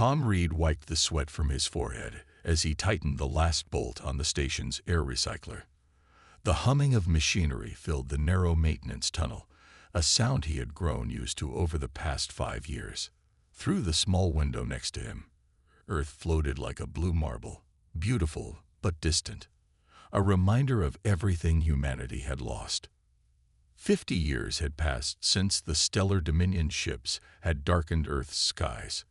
Tom Reed wiped the sweat from his forehead as he tightened the last bolt on the station's air recycler. The humming of machinery filled the narrow maintenance tunnel, a sound he had grown used to over the past 5 years. Through the small window next to him, Earth floated like a blue marble, beautiful but distant, a reminder of everything humanity had lost. 50 years had passed since the stellar Dominion ships had darkened Earth's skies.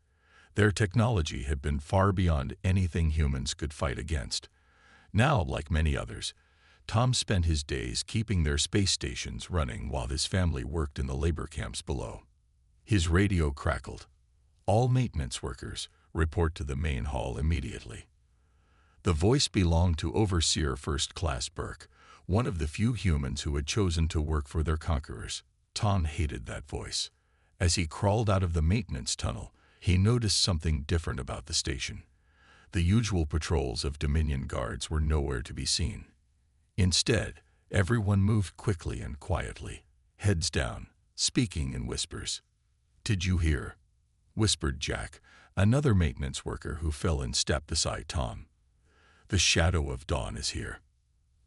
Their technology had been far beyond anything humans could fight against. Now, like many others, Tom spent his days keeping their space stations running while his family worked in the labor camps below. His radio crackled. All maintenance workers report to the main hall immediately. The voice belonged to Overseer First Class Burke, one of the few humans who had chosen to work for their conquerors. Tom hated that voice. As he crawled out of the maintenance tunnel, he noticed something different about the station. The usual patrols of Dominion guards were nowhere to be seen. Instead, everyone moved quickly and quietly, heads down, speaking in whispers. "Did you hear?" whispered Jack, another maintenance worker who fell in step beside Tom. "The shadow of dawn is here."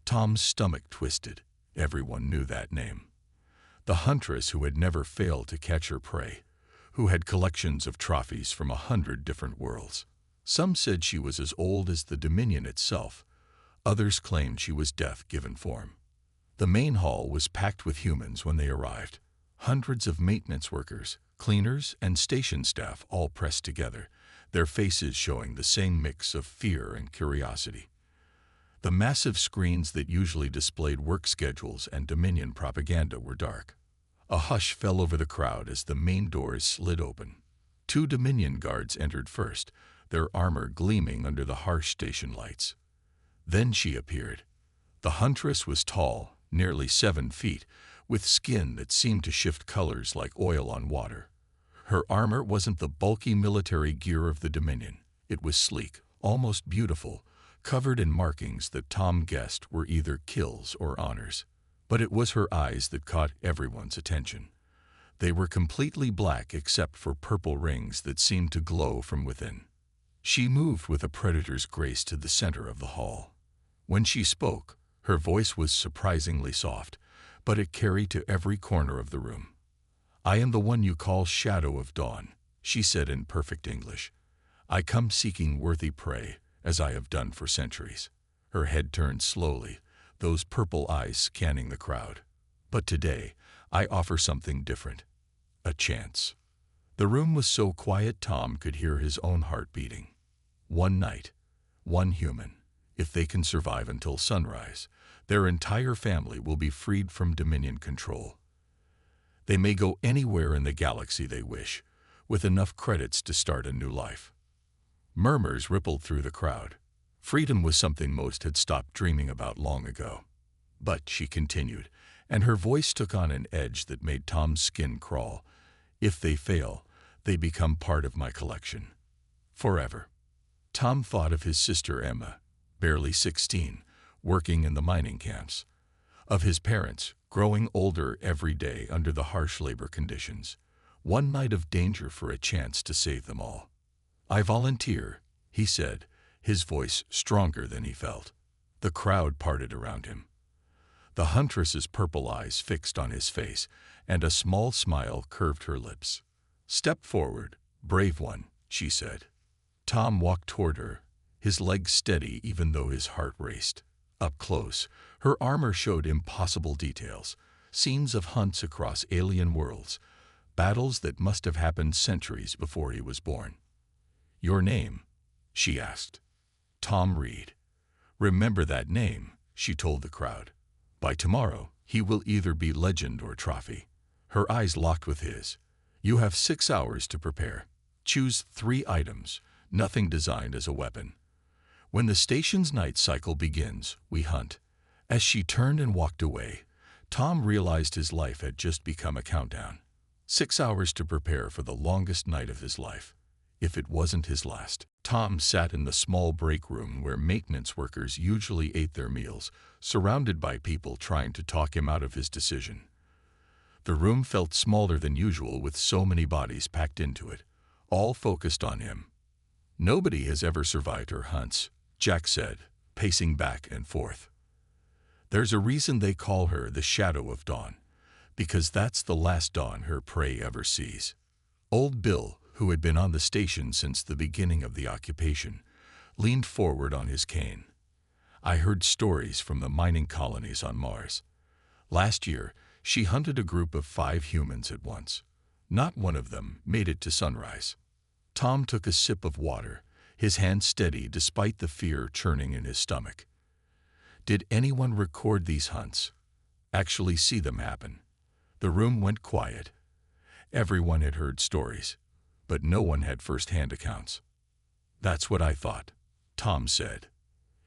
Tom's stomach twisted. Everyone knew that name. The Huntress who had never failed to catch her prey, who had collections of trophies from 100 different worlds. Some said she was as old as the Dominion itself. Others claimed she was death given form. The main hall was packed with humans when they arrived. Hundreds of maintenance workers, cleaners, and station staff all pressed together, their faces showing the same mix of fear and curiosity. The massive screens that usually displayed work schedules and Dominion propaganda were dark. A hush fell over the crowd as the main doors slid open. 2 Dominion guards entered first, their armor gleaming under the harsh station lights. Then she appeared. The Huntress was tall, nearly 7 feet, with skin that seemed to shift colors like oil on water. Her armor wasn't the bulky military gear of the Dominion. It was sleek, almost beautiful, covered in markings that Tom guessed were either kills or honors. But it was her eyes that caught everyone's attention. They were completely black except for purple rings that seemed to glow from within. She moved with a predator's grace to the center of the hall. When she spoke, her voice was surprisingly soft, but it carried to every corner of the room. "I am the one you call Shadow of Dawn," she said in perfect English. "I come seeking worthy prey, as I have done for centuries." Her head turned slowly, those purple eyes scanning the crowd. "But today, I offer something different. A chance." The room was so quiet Tom could hear his own heart beating. One night, one human. If they can survive until sunrise, their entire family will be freed from Dominion control. They may go anywhere in the galaxy they wish, with enough credits to start a new life. Murmurs rippled through the crowd. Freedom was something most had stopped dreaming about long ago. "But," she continued, and her voice took on an edge that made Tom's skin crawl, "if they fail, they become part of my collection. Forever." Tom thought of his sister Emma, barely 16, working in the mining camps. Of his parents, growing older every day under the harsh labor conditions. One night of danger for a chance to save them all. "I volunteer," he said, his voice stronger than he felt. The crowd parted around him. The Huntress's purple eyes fixed on his face, and a small smile curved her lips. "Step forward, brave one," she said. Tom walked toward her, his legs steady even though his heart raced. Up close, her armor showed impossible details, scenes of hunts across alien worlds, battles that must have happened centuries before he was born. "Your name?" she asked. "Tom Reed." "Remember that name," she told the crowd. "By tomorrow, he will either be legend or trophy." Her eyes locked with his. "You have 6 hours to prepare. Choose 3 items, nothing designed as a weapon. When the station's night cycle begins, we hunt." As she turned and walked away, Tom realized his life had just become a countdown. 6 hours to prepare for the longest night of his life, if it wasn't his last. Tom sat in the small break room where maintenance workers usually ate their meals, surrounded by people trying to talk him out of his decision. The room felt smaller than usual with so many bodies packed into it, all focused on him. Nobody has ever survived her hunts, Jack said, pacing back and forth. There's a reason they call her the Shadow of Dawn, because that's the last dawn her prey ever sees. Old Bill, who had been on the station since the beginning of the occupation, leaned forward on his cane. I heard stories from the mining colonies on Mars. Last year, she hunted a group of 5 humans at once. Not one of them made it to sunrise. Tom took a sip of water, his hand steady despite the fear churning in his stomach. Did anyone record these hunts? Actually see them happen? The room went quiet. Everyone had heard stories, but no one had first-hand accounts. That's what I thought, Tom said.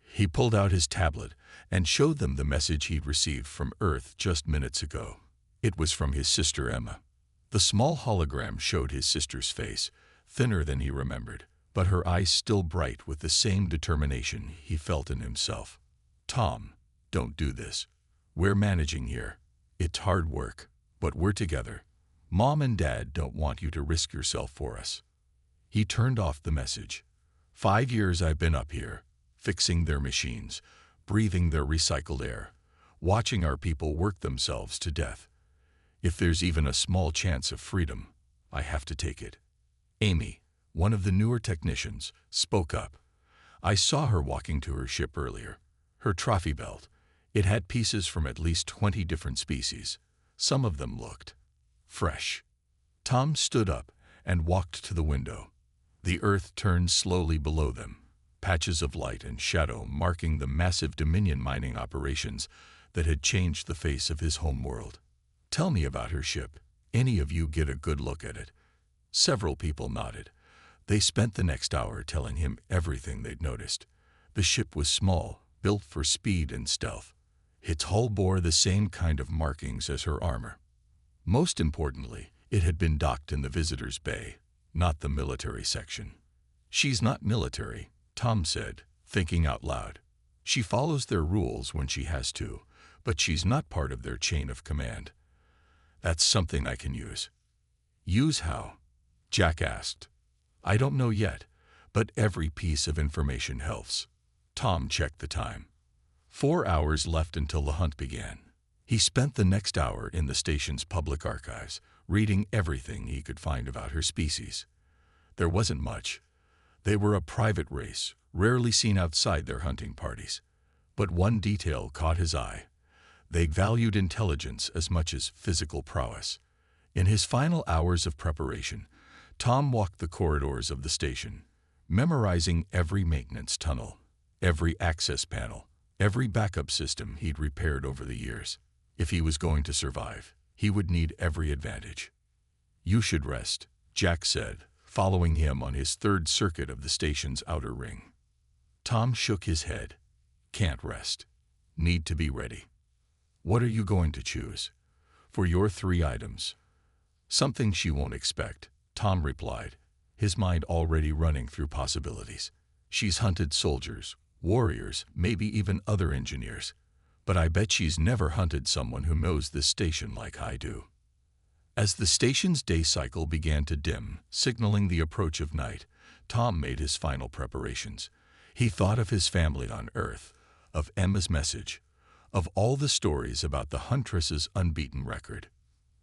He pulled out his tablet and showed them the message he'd received from Earth just minutes ago. It was from his sister Emma. The small hologram showed his sister's face, thinner than he remembered, but her eyes still bright with the same determination he felt in himself. Tom, don't do this. We're managing here. It's hard work, but we're together. Mom and Dad don't want you to risk yourself for us. He turned off the message. 5 years I've been up here, fixing their machines, breathing their recycled air, watching our people work themselves to death. If there's even a small chance of freedom, I have to take it. Amy, one of the newer technicians, spoke up. I saw her walking to her ship earlier. Her trophy belt. It had pieces from at least 20 different species. Some of them looked fresh. Tom stood up and walked to the window. The earth turned slowly below them, patches of light and shadow marking the massive Dominion mining operations that had changed the face of his home world. Tell me about her ship. Any of you get a good look at it? Several people nodded. They spent the next hour telling him everything they'd noticed. The ship was small, built for speed and stealth. Its hull bore the same kind of markings as her armor. Most importantly, it had been docked in the visitors' bay, not the military section. She's not military, Tom said, thinking out loud. She follows their rules when she has to, but she's not part of their chain of command. That's something I can use. Use how? Jack asked. I don't know yet, but every piece of information helps. Tom checked the time. 4 hours left until the hunt began. He spent the next hour in the station's public archives, reading everything he could find about her species. There wasn't much. They were a private race, rarely seen outside their hunting parties. But one detail caught his eye. They valued intelligence as much as physical prowess. In his final hours of preparation, Tom walked the corridors of the station, memorizing every maintenance tunnel, every access panel, every backup system he'd repaired over the years. If he was going to survive, he would need every advantage. You should rest, Jack said, following him on his 3rd circuit of the station's outer ring. Tom shook his head. Can't rest. Need to be ready. What are you going to choose? For your 3 items. Something she won't expect, Tom replied, his mind already running through possibilities. She's hunted soldiers, warriors, maybe even other engineers. But I bet she's never hunted someone who knows this station like I do. As the station's day cycle began to dim, signaling the approach of night, Tom made his final preparations. He thought of his family on Earth, of Emma's message, of all the stories about the Huntress's unbeaten record.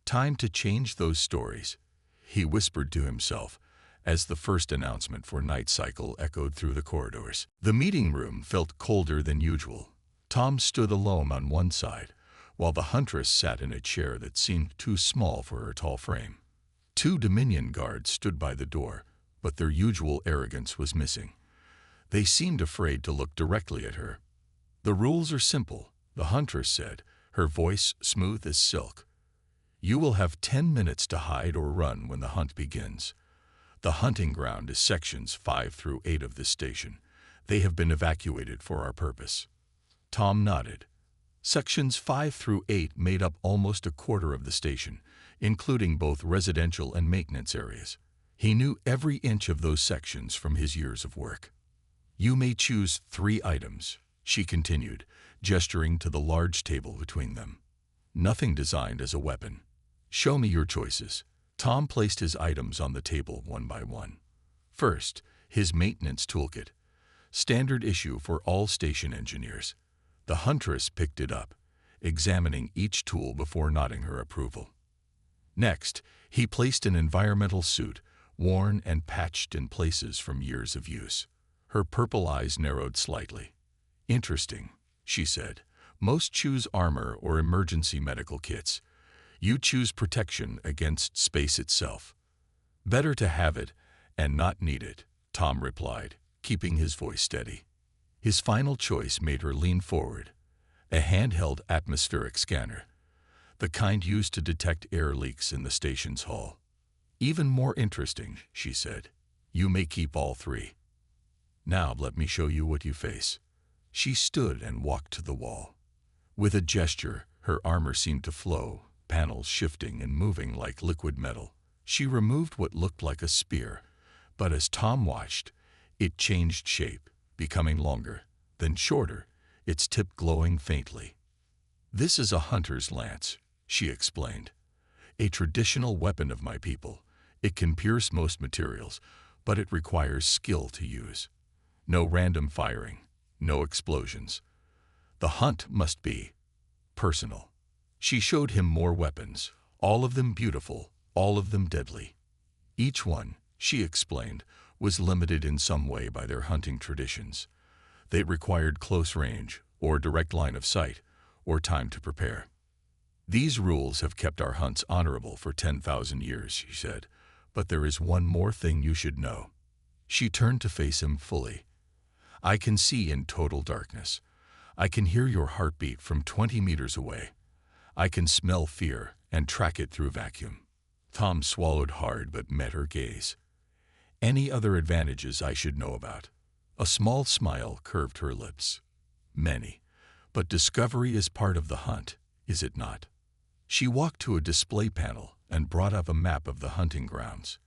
Time to change those stories, he whispered to himself, as the first announcement for night cycle echoed through the corridors. The meeting room felt colder than usual. Tom stood alone on one side, while the Huntress sat in a chair that seemed too small for her tall frame. 2 Dominion guards stood by the door, but their usual arrogance was missing. They seemed afraid to look directly at her. The rules are simple, the Huntress said, her voice smooth as silk. You will have 10 minutes to hide or run when the hunt begins. The hunting ground is sections 5 through 8 of this station. They have been evacuated for our purpose. Tom nodded. Sections 5 through 8 made up almost a quarter of the station, including both residential and maintenance areas. He knew every inch of those sections from his years of work. You may choose 3 items, she continued, gesturing to the large table between them. Nothing designed as a weapon. Show me your choices. Tom placed his items on the table one by one. First, his maintenance toolkit, standard issue for all station engineers. The Huntress picked it up, examining each tool before nodding her approval. Next, he placed an environmental suit, worn and patched in places from years of use. Her purple eyes narrowed slightly. "Interesting," she said. "Most choose armor or emergency medical kits. You choose protection against space itself." "Better to have it and not need it," Tom replied, keeping his voice steady. His final choice made her lean forward. A handheld atmospheric scanner, the kind used to detect air leaks in the station's hull. "Even more interesting," she said. "You may keep all three. Now let me show you what you face." She stood and walked to the wall. With a gesture, her armor seemed to flow, panels shifting and moving like liquid metal. She removed what looked like a spear, but as Tom watched, it changed shape, becoming longer, then shorter, its tip glowing faintly. "This is a hunter's lance," she explained. "A traditional weapon of my people. It can pierce most materials, but it requires skill to use. No random firing, no explosions. The hunt must be personal." She showed him more weapons, all of them beautiful, all of them deadly. Each one, she explained, was limited in some way by their hunting traditions. They required close range, or direct line of sight, or time to prepare. "These rules have kept our hunts honorable for 10,000 years, she said, "but there is one more thing you should know." She turned to face him fully. "I can see in total darkness. I can hear your heartbeat from 20 meters away. I can smell fear and track it through vacuum." Tom swallowed hard but met her gaze. "Any other advantages I should know about?" A small smile curved her lips. "Many, but discovery is part of the hunt, is it not?" She walked to a display panel and brought up a map of the hunting grounds.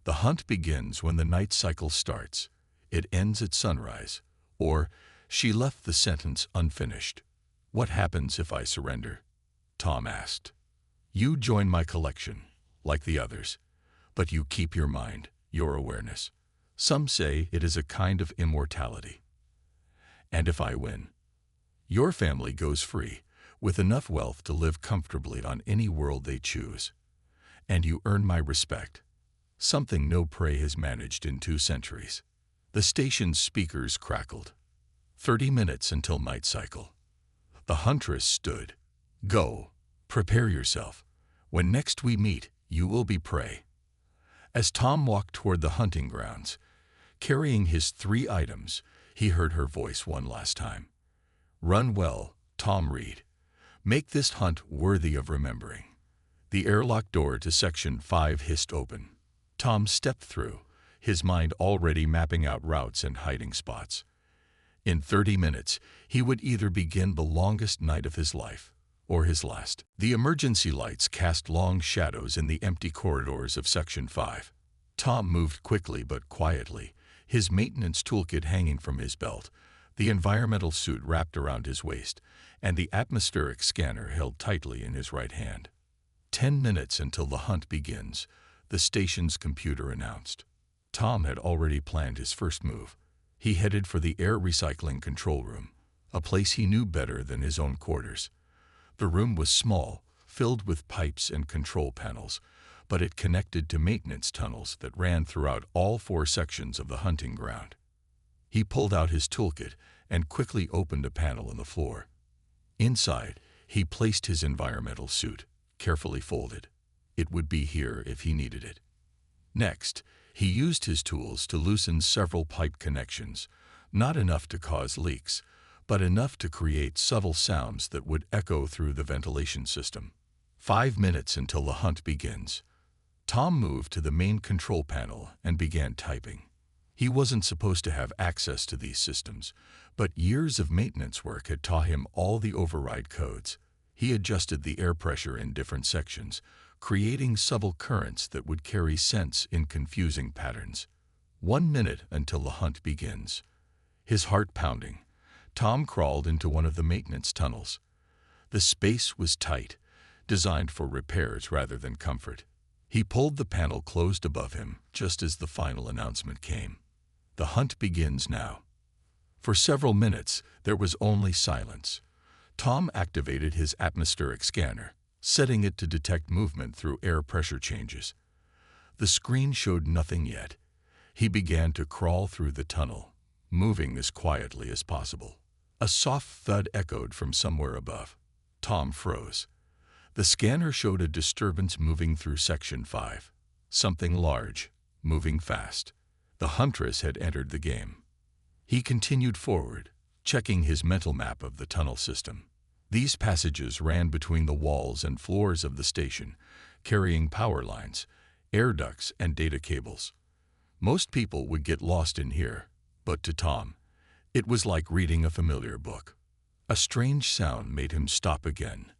"The hunt begins when the night cycle starts. It ends at sunrise." Or, she left the sentence unfinished. "What happens if I surrender?" Tom asked. "You join my collection, like the others, but you keep your mind, your awareness. Some say it is a kind of immortality. And if I win, your family goes free, with enough wealth to live comfortably on any world they choose. And you earn my respect, something no prey has managed in 2 centuries. The station's speakers crackled. 30 minutes until night cycle. The Huntress stood. "Go, prepare yourself. When next we meet, you will be prey." As Tom walked toward the hunting grounds, carrying his 3 items, he heard her voice one last time. "Run well, Tom Reed. Make this hunt worthy of remembering." The airlock door to Section 5 hissed open. Tom stepped through, his mind already mapping out routes and hiding spots. In 30 minutes, he would either begin the longest night of his life, or his last. The emergency lights cast long shadows in the empty corridors of Section 5. Tom moved quickly but quietly, his maintenance toolkit hanging from his belt, the environmental suit wrapped around his waist, and the atmospheric scanner held tightly in his right hand. 10 minutes until the hunt begins, the station's computer announced. Tom had already planned his first move. He headed for the air recycling control room, a place he knew better than his own quarters. The room was small, filled with pipes and control panels, but it connected to maintenance tunnels that ran throughout all 4 sections of the hunting ground. He pulled out his toolkit and quickly opened a panel in the floor. Inside, he placed his environmental suit, carefully folded. It would be here if he needed it. Next, he used his tools to loosen several pipe connections, not enough to cause leaks, but enough to create subtle sounds that would echo through the ventilation system. 5 minutes until the hunt begins. Tom moved to the main control panel and began typing. He wasn't supposed to have access to these systems, but years of maintenance work had taught him all the override codes. He adjusted the air pressure in different sections, creating subtle currents that would carry sense in confusing patterns. 1 minute until the hunt begins. His heart pounding, Tom crawled into one of the maintenance tunnels. The space was tight, designed for repairs rather than comfort. He pulled the panel closed above him just as the final announcement came. The hunt begins now. For several minutes, there was only silence. Tom activated his atmospheric scanner, setting it to detect movement through air pressure changes. The screen showed nothing yet. He began to crawl through the tunnel, moving as quietly as possible. A soft thud echoed from somewhere above. Tom froze. The scanner showed a disturbance moving through Section 5. Something large, moving fast. The Huntress had entered the game. He continued forward, checking his mental map of the tunnel system. These passages ran between the walls and floors of the station, carrying power lines, air ducts, and data cables. Most people would get lost in here, but to Tom, it was like reading a familiar book. A strange sound made him stop again,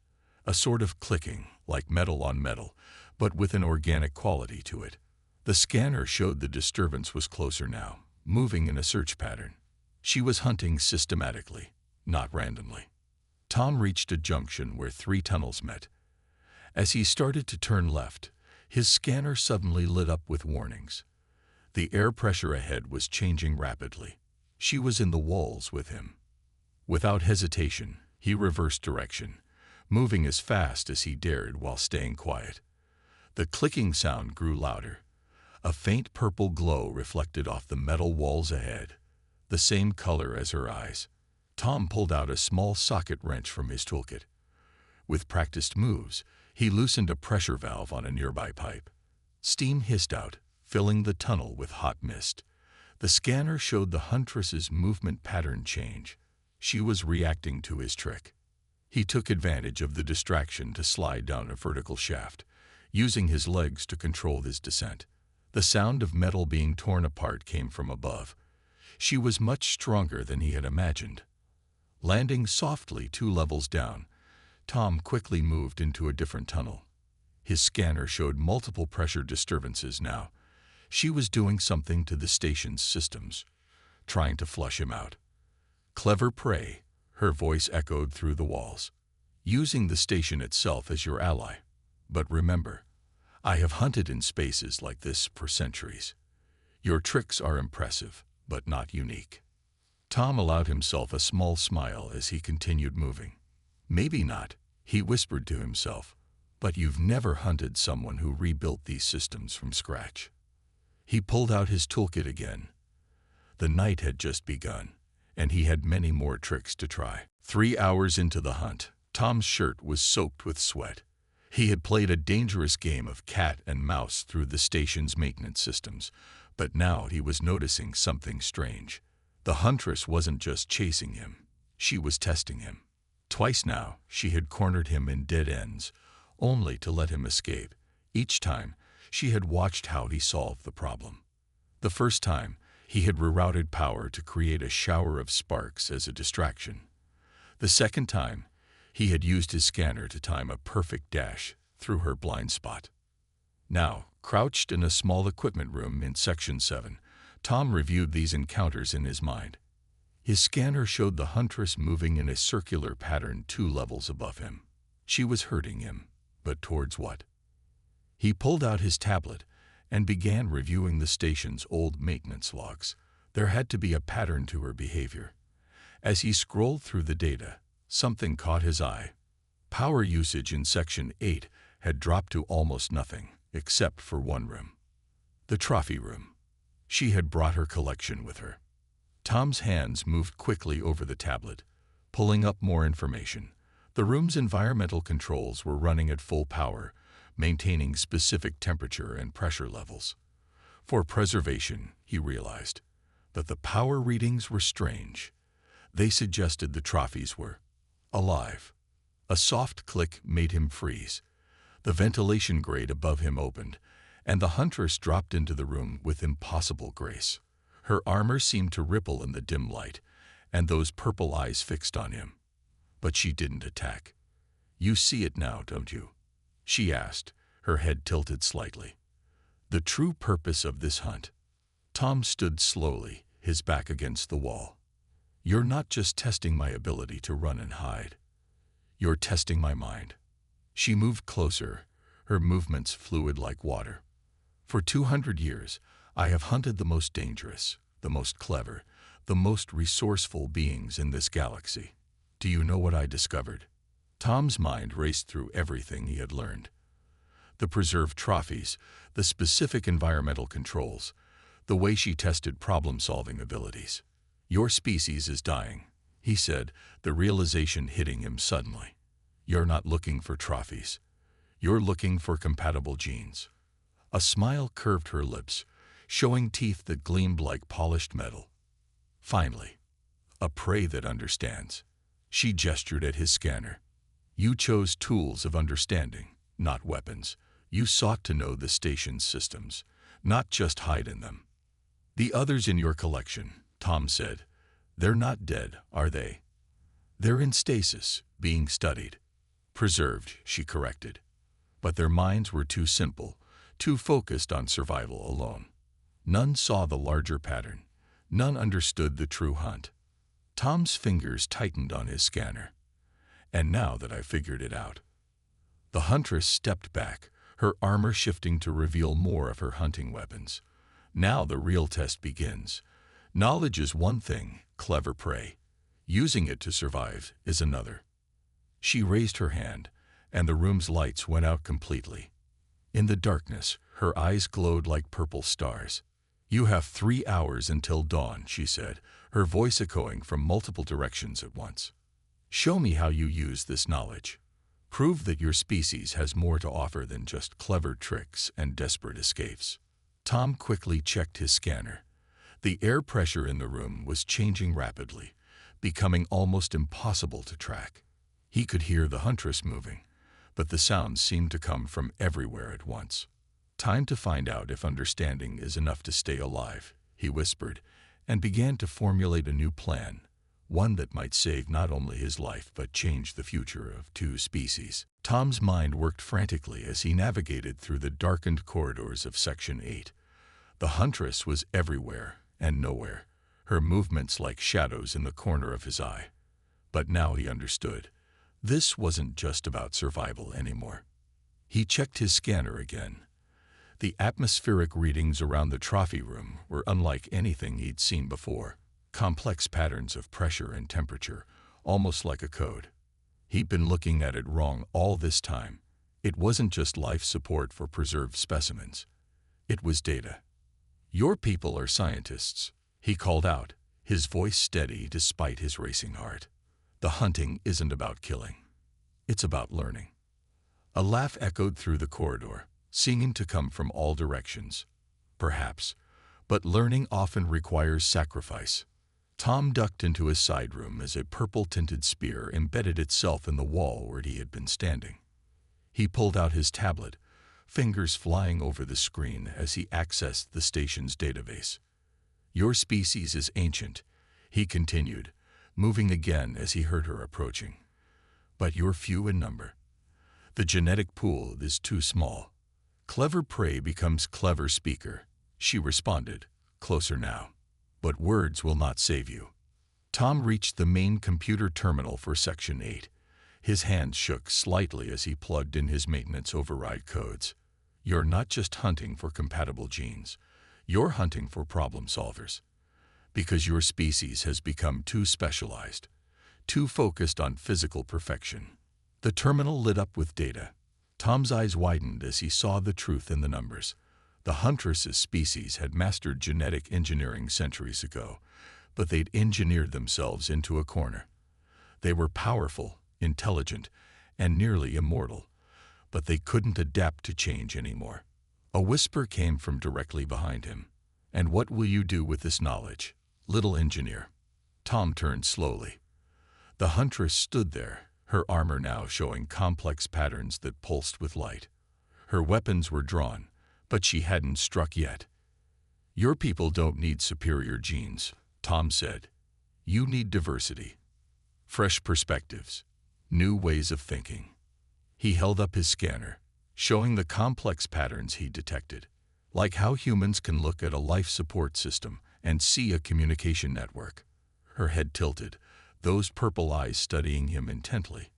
a sort of clicking, like metal on metal, but with an organic quality to it. The scanner showed the disturbance was closer now, moving in a search pattern. She was hunting systematically, not randomly. Tom reached a junction where 3 tunnels met. As he started to turn left, his scanner suddenly lit up with warnings. The air pressure ahead was changing rapidly. She was in the walls with him. Without hesitation, he reversed direction, moving as fast as he dared while staying quiet. The clicking sound grew louder. A faint purple glow reflected off the metal walls ahead, the same color as her eyes. Tom pulled out a small socket wrench from his toolkit. With practiced moves, he loosened a pressure valve on a nearby pipe. Steam hissed out, filling the tunnel with hot mist. The scanner showed the Huntress's movement pattern change. She was reacting to his trick. He took advantage of the distraction to slide down a vertical shaft, using his legs to control his descent. The sound of metal being torn apart came from above. She was much stronger than he had imagined. Landing softly 2 levels down, Tom quickly moved into a different tunnel. His scanner showed multiple pressure disturbances now. She was doing something to the station's systems, trying to flush him out. Clever prey, her voice echoed through the walls. Using the station itself as your ally. But remember, I have hunted in spaces like this for centuries. Your tricks are impressive, but not unique. Tom allowed himself a small smile as he continued moving. Maybe not, he whispered to himself, but you've never hunted someone who rebuilt these systems from scratch. He pulled out his toolkit again. The night had just begun, and he had many more tricks to try. 3 hours into the hunt, Tom's shirt was soaked with sweat. He had played a dangerous game of cat and mouse through the station's maintenance systems, but now he was noticing something strange. The Huntress wasn't just chasing him, she was testing him. Twice now, she had cornered him in dead ends, only to let him escape. Each time, she had watched how he solved the problem. The first time, he had rerouted power to create a shower of sparks as a distraction. The second time, he had used his scanner to time a perfect dash through her blind spot. Now, crouched in a small equipment room in Section 7, Tom reviewed these encounters in his mind. His scanner showed the Huntress moving in a circular pattern 2 levels above him. She was hurting him, but towards what? He pulled out his tablet and began reviewing the station's old maintenance logs. There had to be a pattern to her behavior. As he scrolled through the data, something caught his eye. Power usage in Section 8 had dropped to almost nothing, except for one room. The trophy room. She had brought her collection with her. Tom's hands moved quickly over the tablet, pulling up more information. The room's environmental controls were running at full power, maintaining specific temperature and pressure levels. For preservation, he realized, but the power readings were strange. They suggested the trophies were alive. A soft click made him freeze. The ventilation grate above him opened, and the Huntress dropped into the room with impossible grace. Her armor seemed to ripple in the dim light, and those purple eyes fixed on him. But she didn't attack. "You see it now, don't you?" she asked, her head tilted slightly. The true purpose of this hunt. Tom stood slowly, his back against the wall. "You're not just testing my ability to run and hide. You're testing my mind." She moved closer, her movements fluid like water. "For 200 years, I have hunted the most dangerous, the most clever, the most resourceful beings in this galaxy. Do you know what I discovered? Tom's mind raced through everything he had learned. The preserved trophies, the specific environmental controls, the way she tested problem-solving abilities. Your species is dying, he said, the realization hitting him suddenly. You're not looking for trophies. You're looking for compatible genes. A smile curved her lips, showing teeth that gleamed like polished metal. Finally, a prey that understands. She gestured at his scanner. You chose tools of understanding, not weapons. You sought to know the station's systems, not just hide in them. The others in your collection, Tom said, they're not dead, are they? They're in stasis, being studied. Preserved, she corrected. But their minds were too simple, too focused on survival alone. None saw the larger pattern. None understood the true hunt. Tom's fingers tightened on his scanner. And now that I figured it out. The Huntress stepped back, her armor shifting to reveal more of her hunting weapons. Now the real test begins. Knowledge is one thing, clever prey. Using it to survive is another. She raised her hand, and the room's lights went out completely. In the darkness, her eyes glowed like purple stars. You have 3 hours until dawn, she said, her voice echoing from multiple directions at once. Show me how you use this knowledge. Prove that your species has more to offer than just clever tricks and desperate escapes. Tom quickly checked his scanner. The air pressure in the room was changing rapidly, becoming almost impossible to track. He could hear the Huntress moving, but the sounds seemed to come from everywhere at once. Time to find out if understanding is enough to stay alive, he whispered, and began to formulate a new plan, one that might save not only his life but change the future of 2 species. Tom's mind worked frantically as he navigated through the darkened corridors of Section 8. The Huntress was everywhere and nowhere, her movements like shadows in the corner of his eye. But now he understood. This wasn't just about survival anymore. He checked his scanner again. The atmospheric readings around the trophy room were unlike anything he'd seen before. Complex patterns of pressure and temperature, almost like a code. He'd been looking at it wrong all this time. It wasn't just life support for preserved specimens. It was data. Your people are scientists, he called out, his voice steady despite his racing heart. The hunting isn't about killing. It's about learning. A laugh echoed through the corridor, seeming to come from all directions. Perhaps, but learning often requires sacrifice. Tom ducked into his side room as a purple-tinted spear embedded itself in the wall where he had been standing. He pulled out his tablet, fingers flying over the screen as he accessed the station's database. Your species is ancient, he continued, moving again as he heard her approaching. But you're few in number. The genetic pool is too small. Clever prey becomes clever speaker, she responded, closer now. But words will not save you. Tom reached the main computer terminal for Section 8. His hands shook slightly as he plugged in his maintenance override codes. You're not just hunting for compatible genes. You're hunting for problem solvers. Because your species has become too specialized, too focused on physical perfection. The terminal lit up with data. Tom's eyes widened as he saw the truth in the numbers. The Huntress's species had mastered genetic engineering centuries ago, but they'd engineered themselves into a corner. They were powerful, intelligent, and nearly immortal, but they couldn't adapt to change anymore. A whisper came from directly behind him. And what will you do with this knowledge, little engineer? Tom turned slowly. The Huntress stood there, her armor now showing complex patterns that pulsed with light. Her weapons were drawn, but she hadn't struck yet. Your people don't need superior genes, Tom said. You need diversity. Fresh perspectives. New ways of thinking. He held up his scanner, showing the complex patterns he detected, like how humans can look at a life support system and see a communication network. Her head tilted, those purple eyes studying him intently.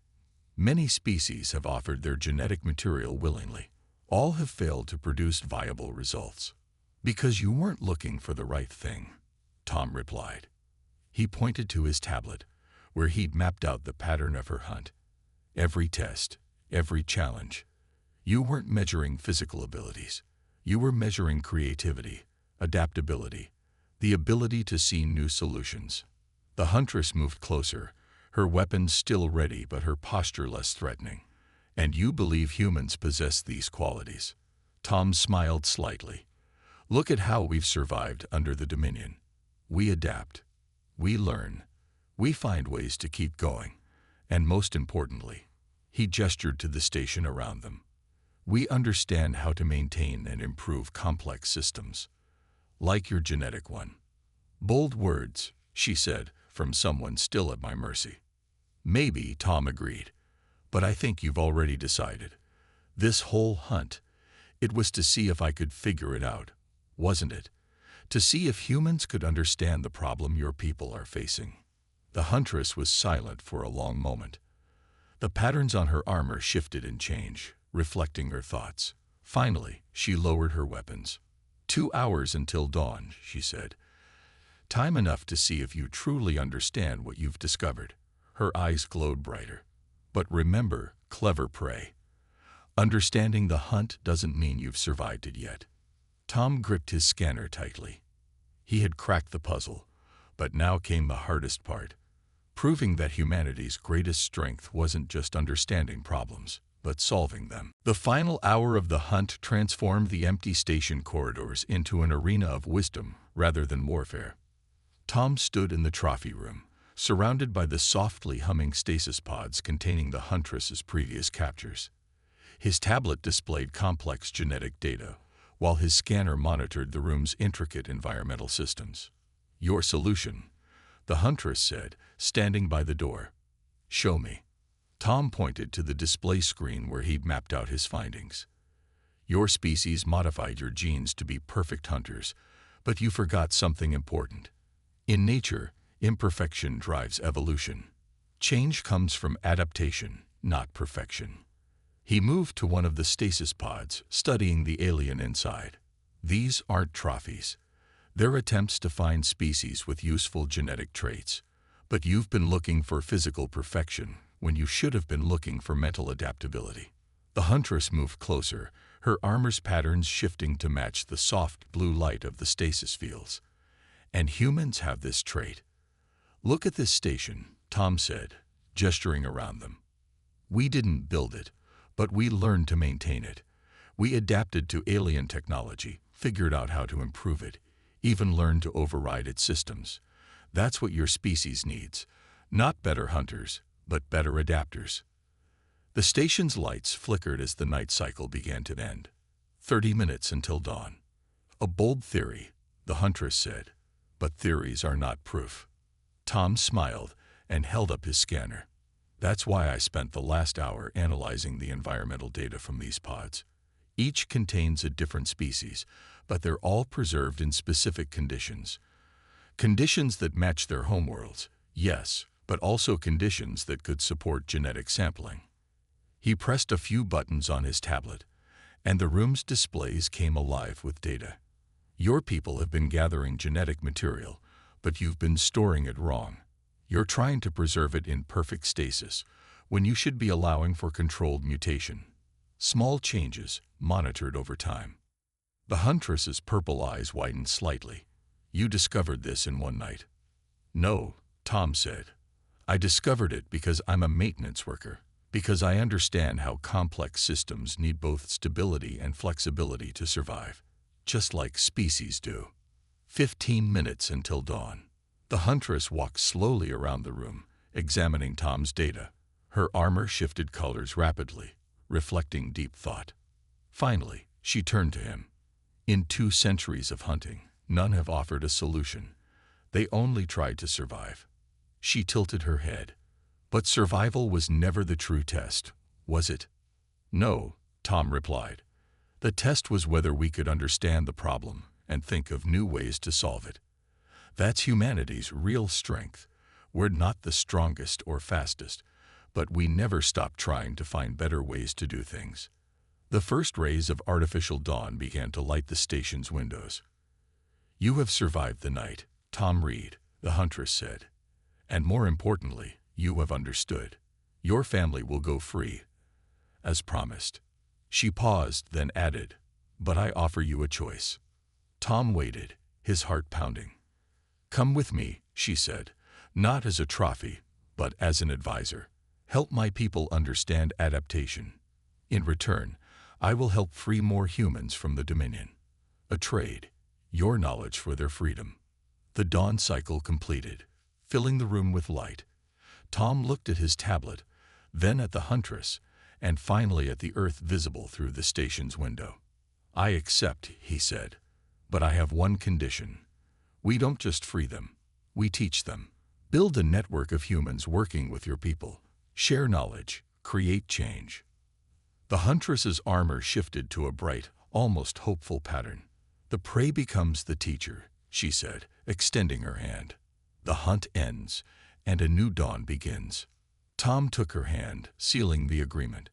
Many species have offered their genetic material willingly. All have failed to produce viable results. Because you weren't looking for the right thing. Tom replied. He pointed to his tablet, where he'd mapped out the pattern of her hunt. Every test, every challenge. You weren't measuring physical abilities. You were measuring creativity, adaptability, the ability to see new solutions. The Huntress moved closer, her weapons still ready but her posture less threatening. And you believe humans possess these qualities? Tom smiled slightly. Look at how we've survived under the Dominion. We adapt. We learn. We find ways to keep going. And most importantly, he gestured to the station around them. We understand how to maintain and improve complex systems. Like your genetic one. Bold words, she said, from someone still at my mercy. Maybe, Tom agreed. But I think you've already decided. This whole hunt, it was to see if I could figure it out, wasn't it? To see if humans could understand the problem your people are facing. The Huntress was silent for a long moment. The patterns on her armor shifted and changed, reflecting her thoughts. Finally, she lowered her weapons. 2 hours until dawn, she said. Time enough to see if you truly understand what you've discovered. Her eyes glowed brighter. But remember, clever prey. Understanding the hunt doesn't mean you've survived it yet. Tom gripped his scanner tightly. He had cracked the puzzle, but now came the hardest part. Proving that humanity's greatest strength wasn't just understanding problems, but solving them. The final hour of the hunt transformed the empty station corridors into an arena of wisdom rather than warfare. Tom stood in the trophy room, surrounded by the softly humming stasis pods containing the Huntress's previous captures. His tablet displayed complex genetic data, while his scanner monitored the room's intricate environmental systems. Your solution, the Huntress said, standing by the door. Show me. Tom pointed to the display screen where he'd mapped out his findings. Your species modified your genes to be perfect hunters, but you forgot something important. In nature, imperfection drives evolution. Change comes from adaptation, not perfection. He moved to one of the stasis pods, studying the alien inside. These aren't trophies. They're attempts to find species with useful genetic traits. But you've been looking for physical perfection when you should have been looking for mental adaptability. The Huntress moved closer, her armor's patterns shifting to match the soft blue light of the stasis fields. And humans have this trait. Look at this station, Tom said, gesturing around them. We didn't build it, but we learned to maintain it. We adapted to alien technology, figured out how to improve it, even learned to override its systems. That's what your species needs. Not better hunters, but better adapters. The station's lights flickered as the night cycle began to end. 30 minutes until dawn. A bold theory, the Huntress said, but theories are not proof. Tom smiled and held up his scanner. That's why I spent the last hour analyzing the environmental data from these pods. Each contains a different species, but they're all preserved in specific conditions. Conditions that match their homeworlds, yes, but also conditions that could support genetic sampling. He pressed a few buttons on his tablet, and the room's displays came alive with data. Your people have been gathering genetic material, but you've been storing it wrong. You're trying to preserve it in perfect stasis, when you should be allowing for controlled mutation. Small changes, monitored over time. The Huntress's purple eyes widened slightly. You discovered this in one night. No, Tom said. I discovered it because I'm a maintenance worker, because I understand how complex systems need both stability and flexibility to survive, just like species do. 15 minutes until dawn. The Huntress walked slowly around the room, examining Tom's data. Her armor shifted colors rapidly, reflecting deep thought. Finally, she turned to him. In 2 centuries of hunting, none have offered a solution. They only tried to survive. She tilted her head. But survival was never the true test, was it? No, Tom replied. The test was whether we could understand the problem and think of new ways to solve it. That's humanity's real strength. We're not the strongest or fastest, but we never stop trying to find better ways to do things. The first rays of artificial dawn began to light the station's windows. You have survived the night, Tom Reed, the Huntress said. And more importantly, you have understood. Your family will go free, as promised. She paused, then added, but I offer you a choice. Tom waited, his heart pounding. Come with me, she said, not as a trophy, but as an advisor. Help my people understand adaptation. In return, I will help free more humans from the Dominion. A trade, your knowledge for their freedom. The dawn cycle completed, filling the room with light. Tom looked at his tablet, then at the Huntress, and finally at the Earth visible through the station's window. I accept, he said, but I have one condition. We don't just free them, we teach them. Build a network of humans working with your people. Share knowledge, create change. The Huntress's armor shifted to a bright, almost hopeful pattern. The prey becomes the teacher, she said, extending her hand. The hunt ends, and a new dawn begins. Tom took her hand, sealing the agreement.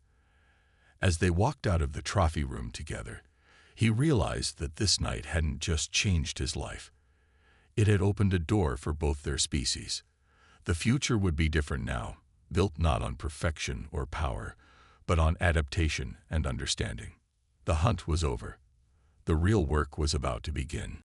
As they walked out of the trophy room together, he realized that this night hadn't just changed his life. It had opened a door for both their species. The future would be different now, built not on perfection or power, but on adaptation and understanding. The hunt was over. The real work was about to begin.